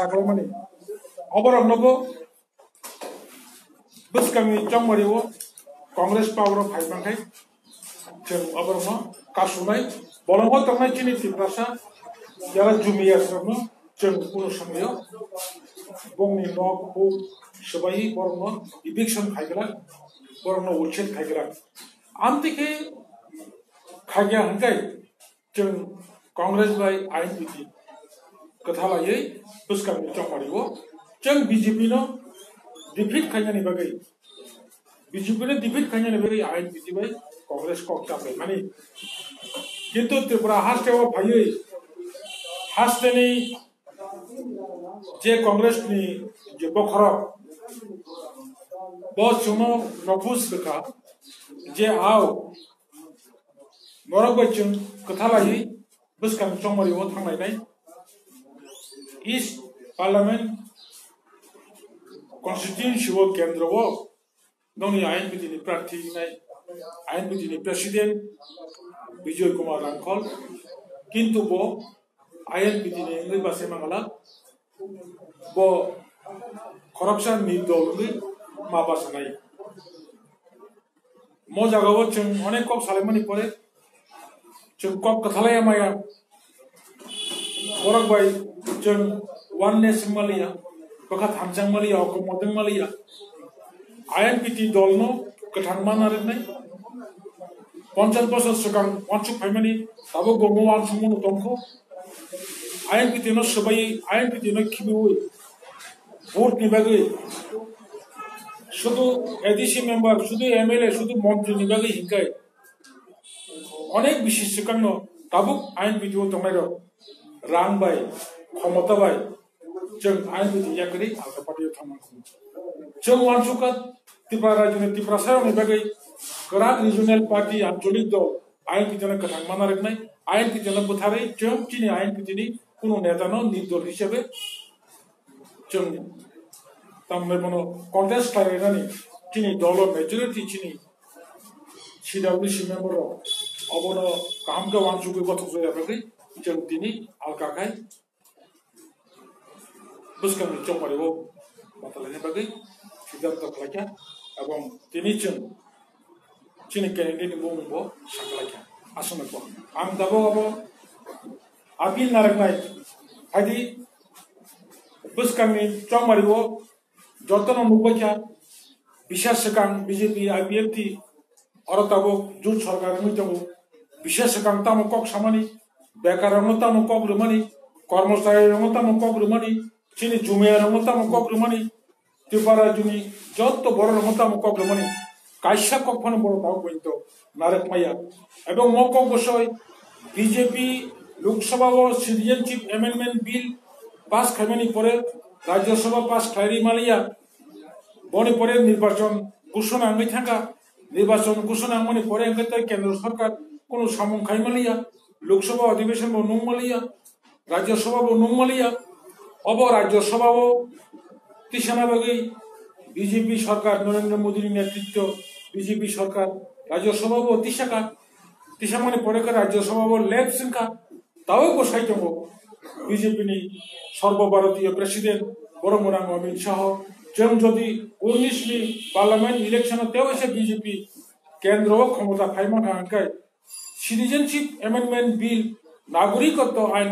Saklamani. Oborong nobo bus kami Jongmariwo Congress power of Haibangkai jeng oborong kasunai bolongo tangnai chini tiprasa jala jumia sarno jeng puno samyo bongni nok bu sebai borong eviction khaigala borong ulchet khaigala amtike khagya hangkai jeng Congress by INPT kathalai bus kami Jongmariwo jeng BJP no defeat kanyani bagai BJP ne defeat kanyani bagai INPT by Congress kok capai mani kintu Tripura hastewa bhai hasteni je Congress ni je bokhara bo chuno nofus beka je ao morok bachung kathalai bus kami Jongmariwo thangnai nai East Parliament Constituency Kendra wo doni INPT ni प्रार्थी nai INPT ni President Bijoy Kumar Ramkhol kintu bo INPT ni ngai base mangala bo corruption ni dolui ma basanai mo jaga bo chung onek kok salemani pore chung kok kathalai maya borok bai chung one nation malia bakat hamjang malia ko modeng malia INPT dolno kathangman arenai 50 বছর সকাম ওয়ানসুক ফাইমানি তাবো গঙ্গো ওয়ানসুমন তংখো INPT no সবাই INPT no খিবুই vote নিবাগে শুধু ADC member শুধু MLA শুধু মন্ত্রী নিবাগে হিকাই অনেক বিশেষ সকাম তাবো INPT ও তংনাইরো রাং বাই ক্ষমতা বাই जों INPT याकरि आलका पार्टी थांमाखौ जों वानसुका त्रिपुरा राज्यनि त्रिपुरा सायावनि बागै गोरा रिजनल पार्टी आंचलिक दल INPT नो कथांमान आरेनाय INPT नो बुथारै जों दिनै INPT नि कुनु नेतानो निदल हिसाबै जों तामने बनो कन्टेस्ट खालायनानै दिनै दल मेजरिटी दिनै CWC मेम्बर अबनो गाहामगा वानसुकै गथ'जया बागै जों दिनै आलकाखाय bus kami Jongmariwo batalanya bagai siddhartha khalakya ebong tini chini candidate bo sakalakya asunako am dabo abo apil naraknai hadi bus kami Jongmariwo jotono nubakya bisheshakang BJP IPFT aro tabo jut sarkar ni tabo bisheshakang tamo kok samani bekaranno tamo kok rumani কর্মচারী রমতা মকক রুমানি চিনি জুমিয়া রমতা মকক রুমানি ত্রিপুরা জুনি যত বড় রমতা মকক রুমানি কাইসা কখনো বড় তাও বইত নারক মাইয়া এবং মকক বসয় BJP Lok Sabha ও citizenship amendment bill pass খাইমানি পরে রাজ্যসভা পাস খাইরি মালিয়া বনি পরে নির্বাচন ঘোষণা আঙ্গি থাকা নির্বাচন ঘোষণা আঙ্গনি পরে আঙ্গি কেন্দ্র সরকার কোনো সামং খাইমালিয়া লোকসভা অধিবেশন ও নুমালিয়া राज्यसभा वो नुमालिया अब राज्यसभा वो तिसाना बागै बीजेपी सरकार नरेंद्र मोदी नेतृत्व बीजेपी सरकार राज्यसभा वो तिसा माने परेका राज्यसभा वो लेफ्ट सिंका ताओ बसाई दङ बीजेपी नि सर्वभारतीय प्रेसिडेंट बरमरां अमित शाह जों जदि 19 नि पार्लियामेंट इलेक्शन तेव एसे बीजेपी केंद्र क्षमता फाइमा थांकाय सिटीजनशिप अमेंडमेंट बिल नागरिकत्व आईन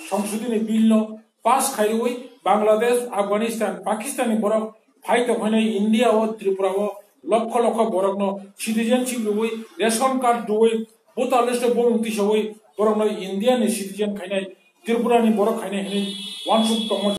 संशोधनी बिल नो पास खाई बांग्लादेश अफगानिस्तान पाकिस्तानी बरक फाइट होने इंडिया और त्रिपुरा वो लक्ष लक्ष बरक नो सिटीजनशिप लुई रेशन कार्ड दुई बोता लिस्ट बोमुक्ति सवई बरक नो इंडिया नि सिटीजन खाइनाय त्रिपुरा नि बरक खाइनाय वानसुक